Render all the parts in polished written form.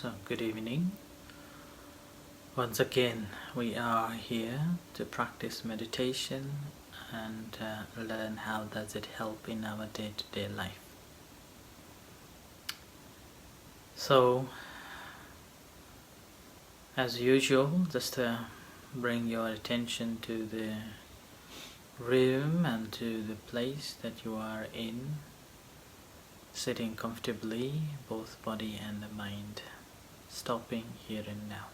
So, good evening. Once again, we are here to practice meditation and learn how does it help in our day-to-day life. So, as usual, just bring your attention to the room and to the place that you are in, sitting comfortably, both body and the mind, stopping here and now.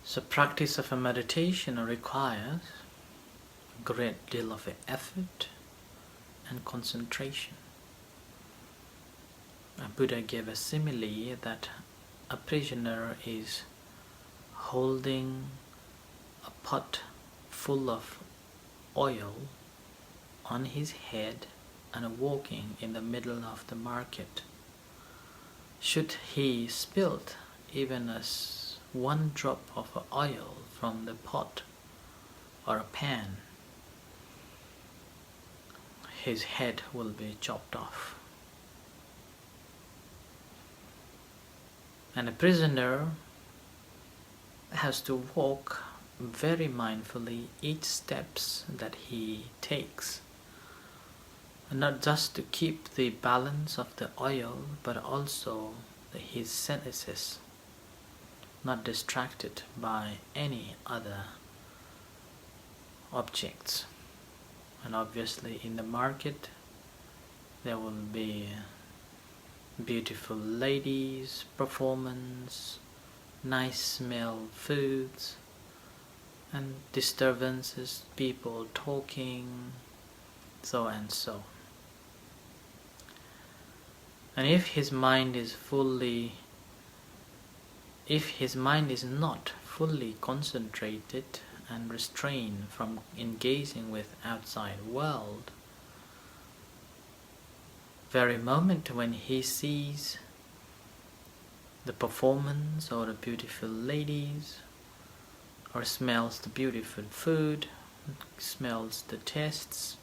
So practice of a meditation requires a great deal of effort and concentration. Buddha gave a simile that a prisoner is holding a pot full of oil on his head and walking in the middle of the market. Should he spill even one drop of oil from the pot or a pan, his head will be chopped off. And a prisoner has to walk very mindfully each steps that he takes, and not just to keep the balance of the oil, but also his senses not distracted by any other objects. And obviously in the market there will be beautiful ladies, performance, nice smell foods, and disturbances, people talking, so and so. And if his mind is not fully concentrated and restrained from engaging with outside world, very moment when he sees the performance or the beautiful ladies, or smells the beautiful food, smells the tastes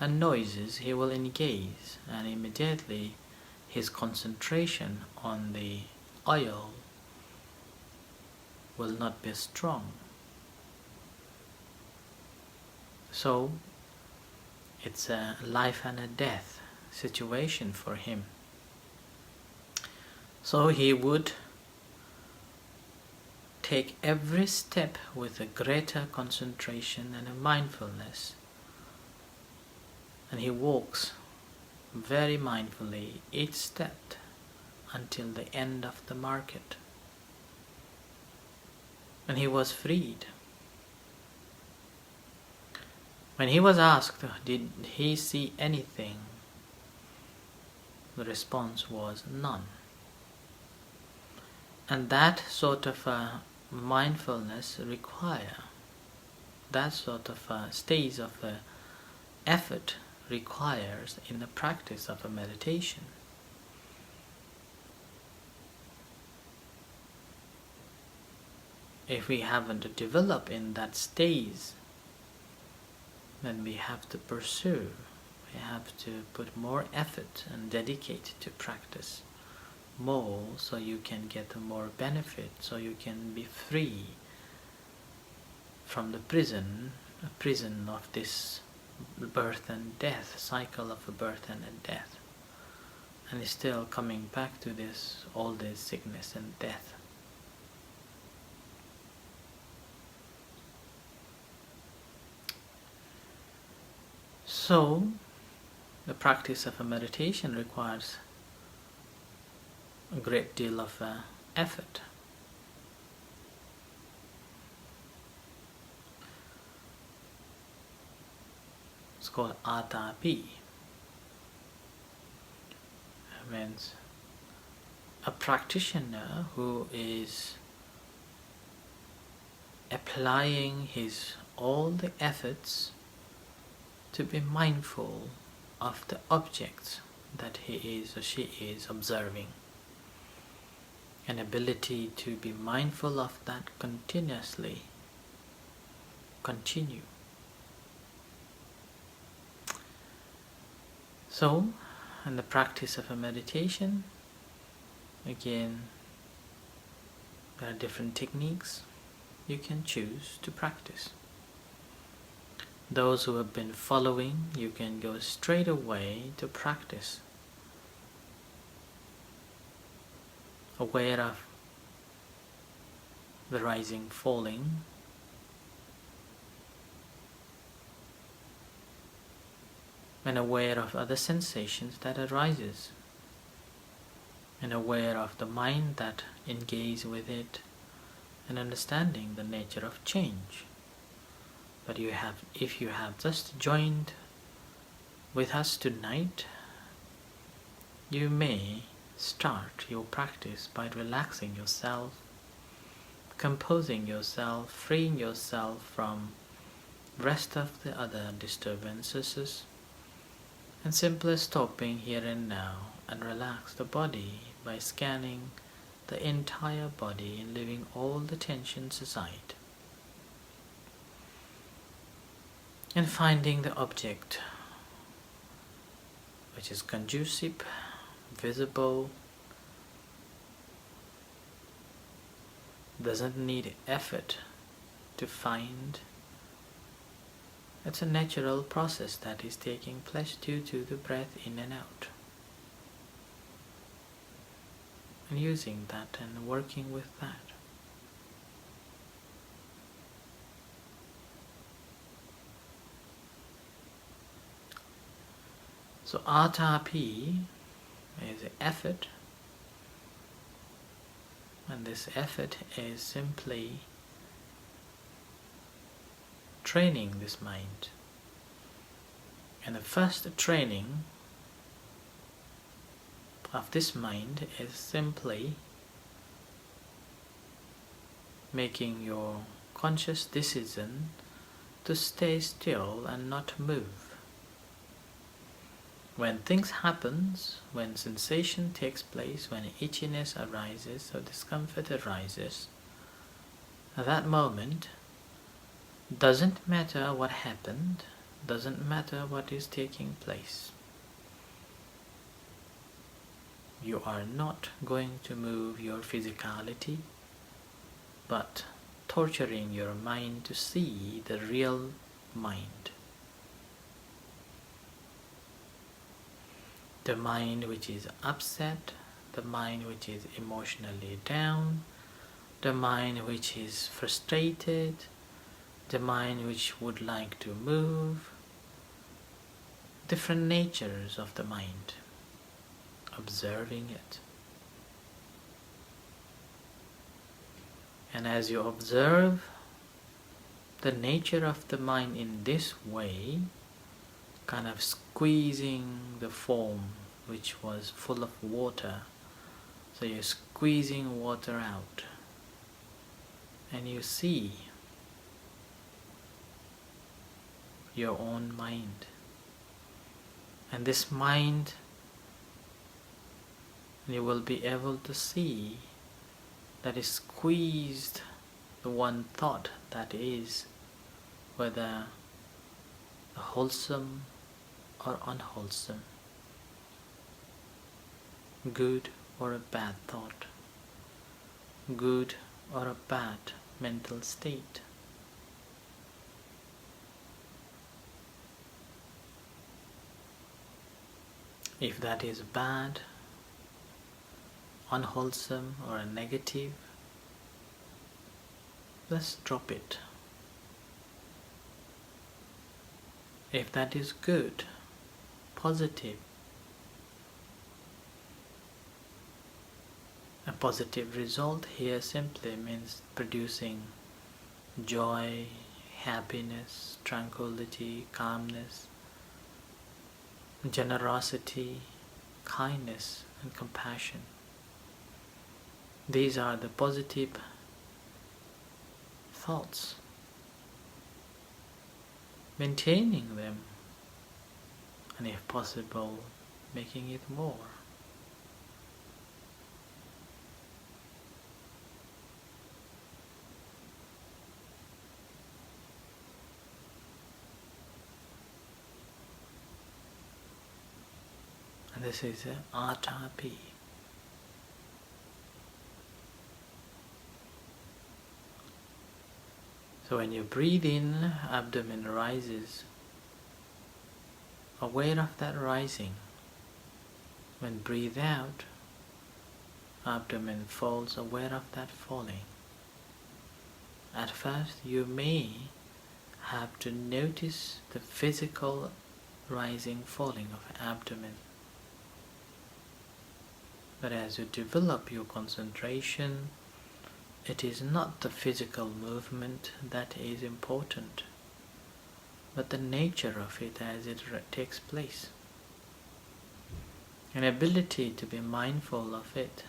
and noises, he will engage, and immediately his concentration on the oil will not be strong. So it's a life and a death situation for him. So he would take every step with a greater concentration and a mindfulness, and he walks very mindfully each step until the end of the market. And he was freed. When he was asked, did he see anything? The response was none. And that sort of mindfulness that sort of stage of effort requires in the practice of a meditation. If we haven't developed in that stage, then we have to pursue. We have to put more effort and dedicate to practice more, so you can get more benefit, so you can be free from the prison of this birth and death, cycle of birth and death, and still coming back to this all this sickness and death. So the practice of a meditation requires a great deal of effort. It's called atapi. It means a practitioner who is applying all the efforts to be mindful of the objects that he is or she is observing. An ability to be mindful of that continuously. Continue. So, in the practice of a meditation, again, there are different techniques you can choose to practice. Those who have been following, you can go straight away to practice, aware of the rising, falling, and aware of other sensations that arises, and aware of the mind that engages with it, and understanding the nature of change. But if you have just joined with us tonight, you may start your practice by relaxing yourself, composing yourself, freeing yourself from rest of the other disturbances, and simply stopping here and now and relax the body by scanning the entire body and leaving all the tensions aside, and finding the object which is conducive, visible, doesn't need effort to find. It's a natural process that is taking place due to the breath in and out. And using that and working with that. So atapi is effort, and this effort is simply training this mind. And the first training of this mind is simply making your conscious decision to stay still and not move. When things happen, when sensation takes place, when itchiness arises or discomfort arises, at that moment, doesn't matter what happened, doesn't matter what is taking place. You are not going to move your physicality, but torturing your mind to see the real mind. The mind which is upset, the mind which is emotionally down, the mind which is frustrated, the mind which would like to move, different natures of the mind, observing it. And as you observe the nature of the mind in this way, kind of squeezing the foam which was full of water, so you're squeezing water out, and you see your own mind. And this mind, you will be able to see that is squeezed the one thought that is, whether wholesome or unwholesome, good or a bad thought, good or a bad mental state. If that is bad, unwholesome or a negative, let's drop it. If that is good, positive, a positive result here simply means producing joy, happiness, tranquility, calmness, generosity, kindness, and compassion. These are the positive thoughts. Maintaining them, and if possible, making it more. This is atapi. So when you breathe in, abdomen rises. Aware of that rising. When breathe out, abdomen falls, aware of that falling. At first you may have to notice the physical rising, falling of abdomen. But as you develop your concentration, it is not the physical movement that is important, but the nature of it as it takes place. An ability to be mindful of it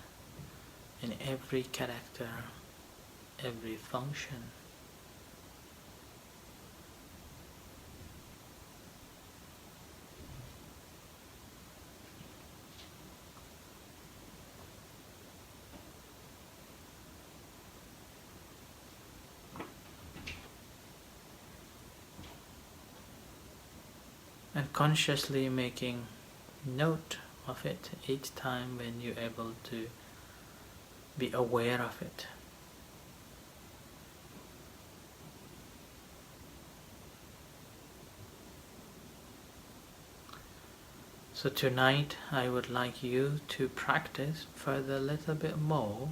in every character, every function. And consciously making note of it each time when you're able to be aware of it. So tonight I would like you to practice further a little bit more.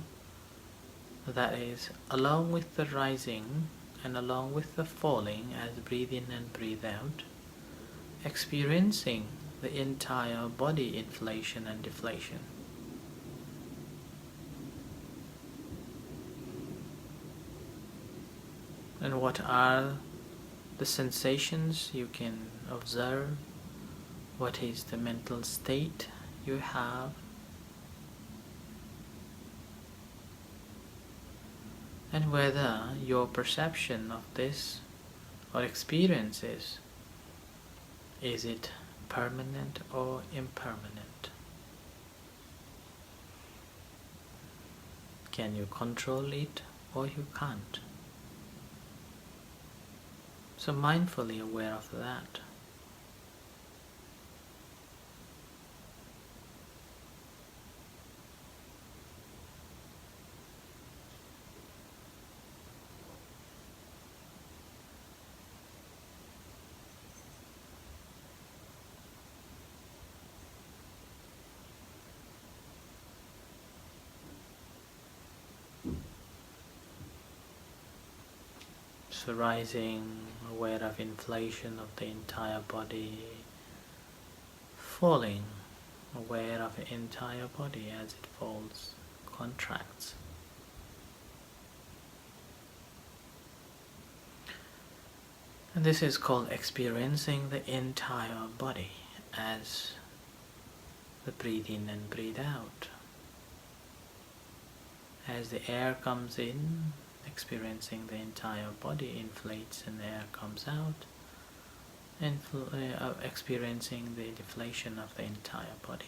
That is, along with the rising and along with the falling, as breathe in and breathe out, experiencing the entire body inflation and deflation. And what are the sensations you can observe? What is the mental state you have? And whether your perception of this or experiences, is it permanent or impermanent? Can you control it or you can't? So mindfully aware of that. So rising, aware of inflation of the entire body, falling, aware of the entire body as it falls, contracts. And this is called experiencing the entire body as the breathe in and breathe out. As the air comes in, experiencing the entire body inflates and the air comes out, experiencing the deflation of the entire body.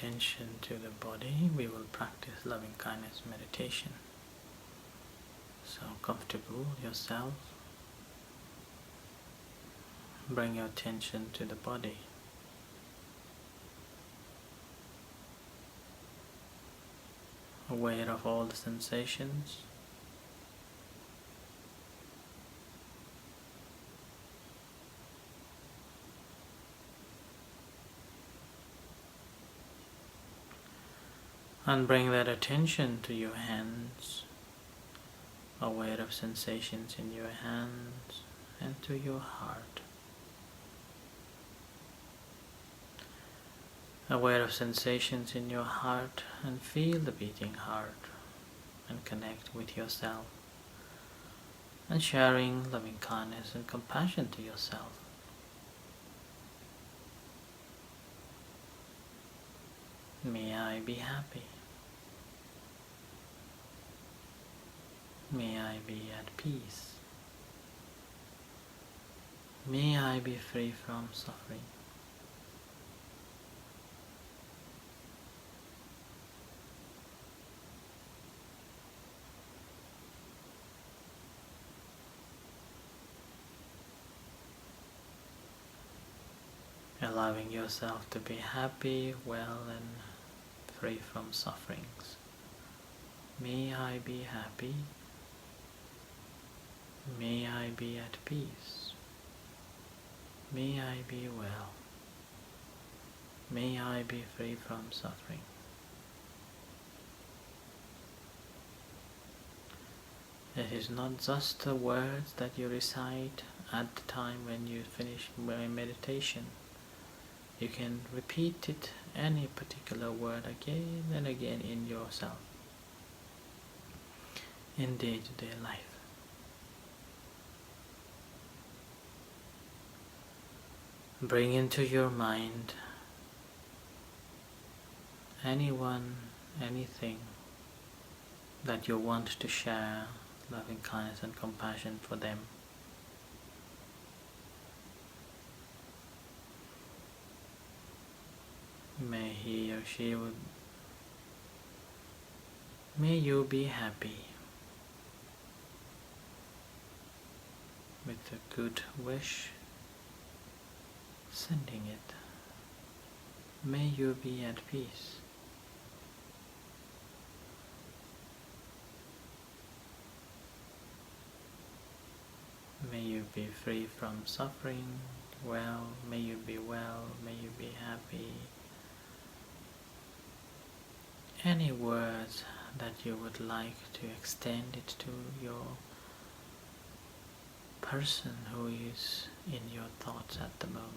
attention to the body, we will practice loving kindness meditation. So comfortable yourself, bring your attention to the body. Aware of all the sensations. And bring that attention to your hands, aware of sensations in your hands and to your heart. Aware of sensations in your heart and feel the beating heart and connect with yourself and sharing loving kindness and compassion to yourself. May I be happy. May I be at peace. May I be free from suffering. Allowing yourself to be happy, well, and free from sufferings. May I be happy. May I be at peace. May I be well. May I be free from suffering. It is not just the words that you recite at the time when you finish meditation. You can repeat it, any particular word, again and again in yourself, in day-to-day life. Bring into your mind anyone, anything that you want to share loving kindness and compassion for them. May he or she may you be happy with a good wish, sending it. May you be at peace. May you be free from suffering. Well, may you be well, may you be happy. Any words that you would like to extend it to your person who is in your thoughts at the moment.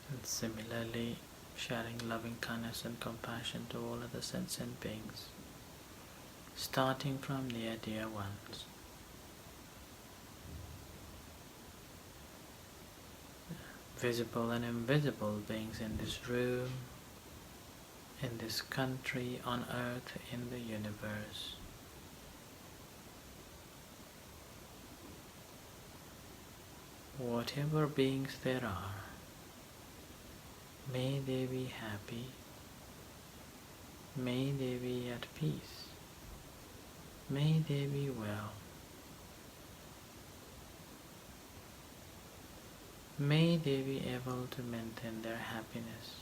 And similarly, sharing loving kindness and compassion to all other sentient beings, starting from near dear ones. Visible and invisible beings in this room, in this country, on earth, in the universe. Whatever beings there are, may they be happy, may they be at peace, may they be well, may they be able to maintain their happiness.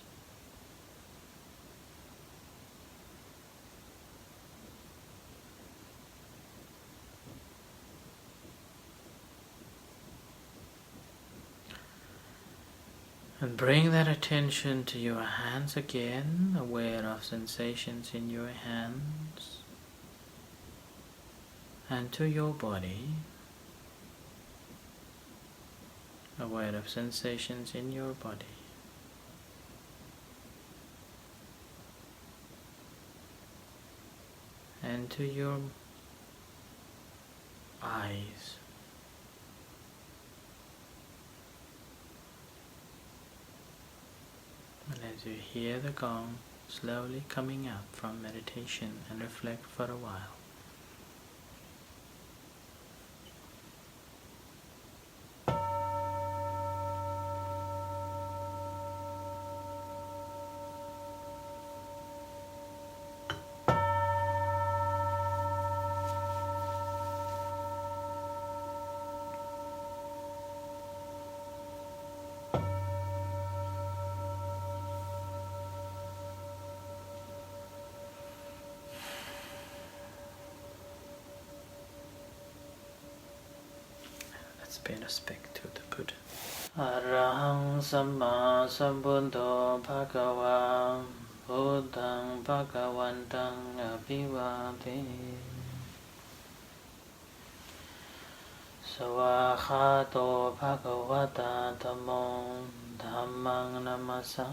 And bring that attention to your hands again, aware of sensations in your hands, and to your body, aware of sensations in your body. And to your eyes. And as you hear the gong slowly coming out from meditation, and reflect for a while. Let's pay respect to the Buddha. Arahang Samma Sambuddho Bhagava Buddhang Bhagavantang Abhivade Sawakhato Bhagavata Dhammo Dhammang Namasami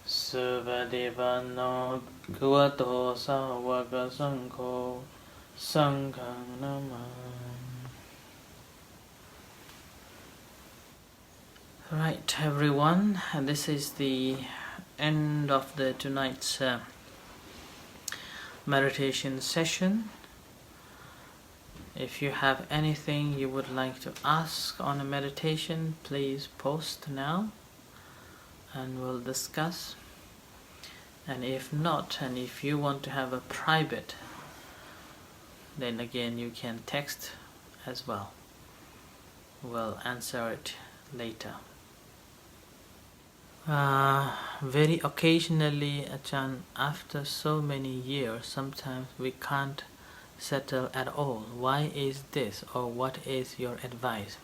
Subhadivano Bhagavato Sāvaka Saṅkho Saṅghang Namami. Right, everyone, and this is the end of tonight's meditation session. If you have anything you would like to ask on a meditation, please post now and we'll discuss. And if not, and if you want to have a private, then again you can text as well. We'll answer it later. Very occasionally, Achan, after so many years, sometimes we can't settle at all. Why is this, or what is your advice?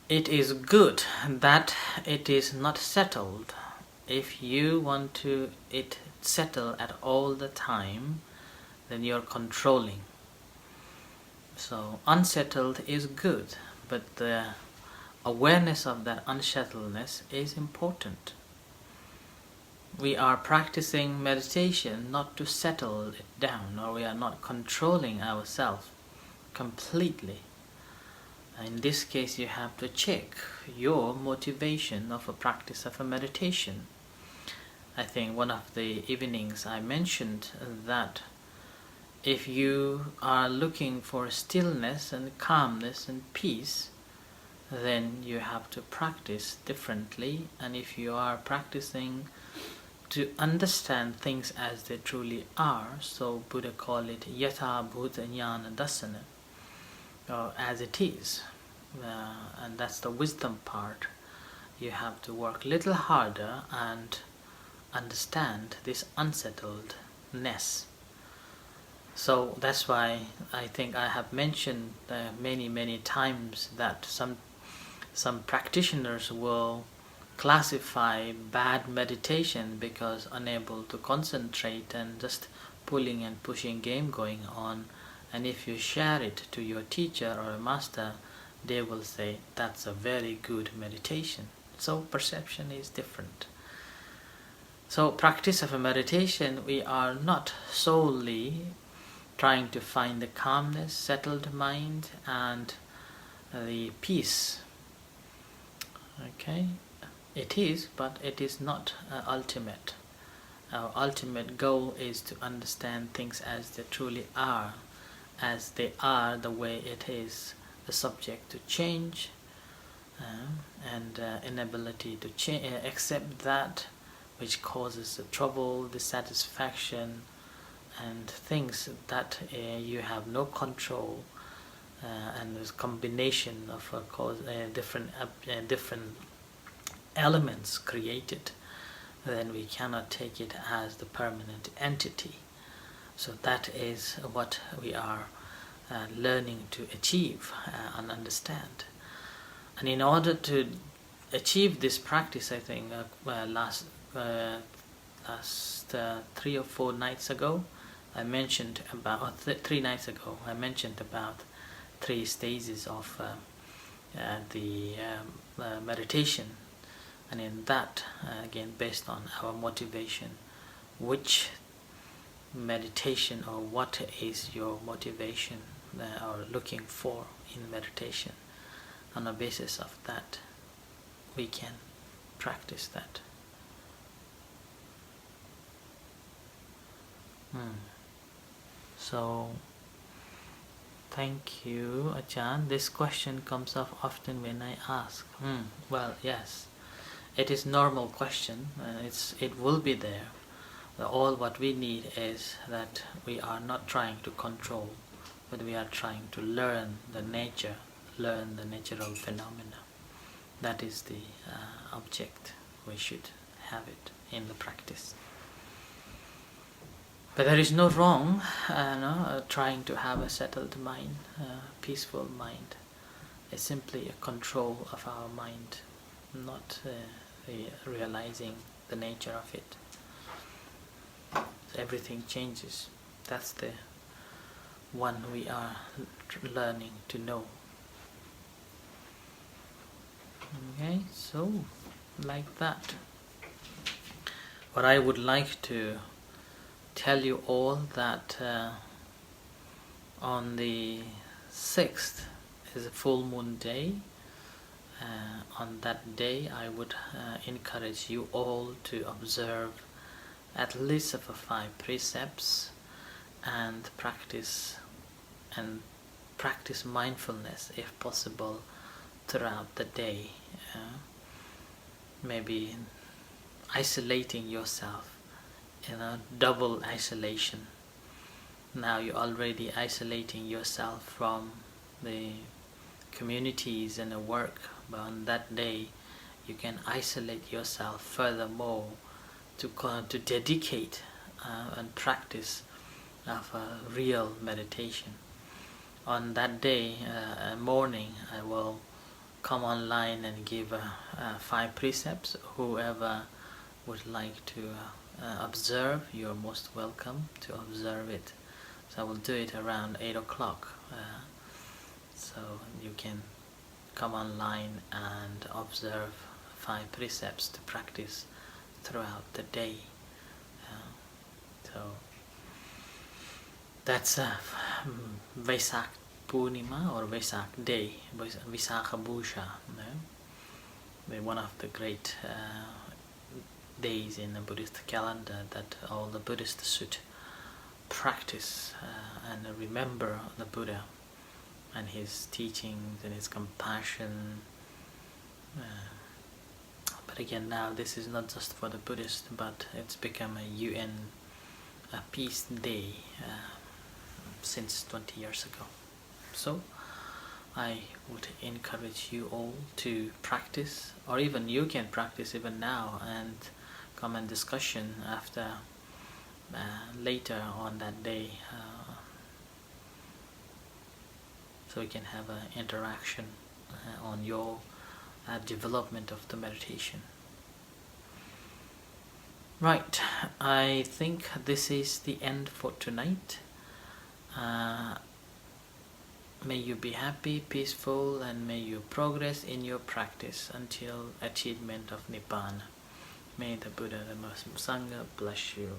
It is good that it is not settled. If you want to it settle at all the time, then you're controlling. So unsettled is good, but the awareness of that unsettledness is important. We are practicing meditation not to settle it down, or we are not controlling ourselves completely. In this case, you have to check your motivation of a practice of a meditation. I think one of the evenings I mentioned that if you are looking for stillness and calmness and peace, then you have to practice differently. And if you are practicing to understand things as they truly are, so Buddha called it yatha bhuta jnana dasana, or as it is, and that's the wisdom part. You have to work a little harder and understand this unsettledness. So that's why I think I have mentioned many times that some practitioners will classify bad meditation because unable to concentrate and just pulling and pushing game going on. And if you share it to your teacher or a master, they will say that's a very good meditation. So perception is different. So practice of a meditation, we are not solely trying to find the calmness, settled mind and the peace. Okay, it is, but it is not ultimate. Our ultimate goal is to understand things as they truly are, as they are, the way it is, the subject to change, and inability to accept that which causes the trouble, dissatisfaction, and things that you have no control, and there's combination of different elements created, then we cannot take it as the permanent entity. So that is what we are learning to achieve and understand. And in order to achieve this practice, I think last 3 or 4 nights ago, I mentioned about 3 nights ago. I mentioned about 3 stages of the meditation, and in that, again, based on our motivation, which meditation or what is your motivation or looking for in meditation. On the basis of that, we can practice that. So, thank you, Ajahn. This question comes up often when I ask. Well, yes, it is normal question. It will be there. All what we need is that we are not trying to control, but we are trying to learn the nature of phenomena. That is the object. We should have it in the practice. But there is no wrong trying to have a settled mind, peaceful mind. It's simply a control of our mind, not realizing the nature of it. So everything changes. That's the one we are learning to know. Okay, so like that. What I would like to tell you all that on the 6th is a full moon day. On that day I would encourage you all to observe at least of 5 precepts and practice mindfulness if possible throughout the day. Maybe isolating yourself, double isolation. Now you're already isolating yourself from the communities and the work, but on that day you can isolate yourself furthermore to dedicate and practice of a real meditation. On that day morning I will come online and give 5 precepts. Whoever would like to observe, you're most welcome to observe it. So I will do it around 8 o'clock. So you can come online and observe 5 precepts to practice throughout the day. So that's Vesak Purnima or Vesak Day, Visakha Bhusha, one of the great days in the Buddhist calendar that all the Buddhists should practice and remember the Buddha and his teachings and his compassion. But again, now this is not just for the Buddhists, but it's become a UN peace day since 20 years ago. So I would encourage you all to practice, or even you can practice even now and come and discussion after later on that day, so we can have an interaction on your development of the meditation. Right, I think this is the end for tonight. May you be happy, peaceful, and may you progress in your practice until achievement of Nibbana. May the Buddha, the Muslim Sangha bless you.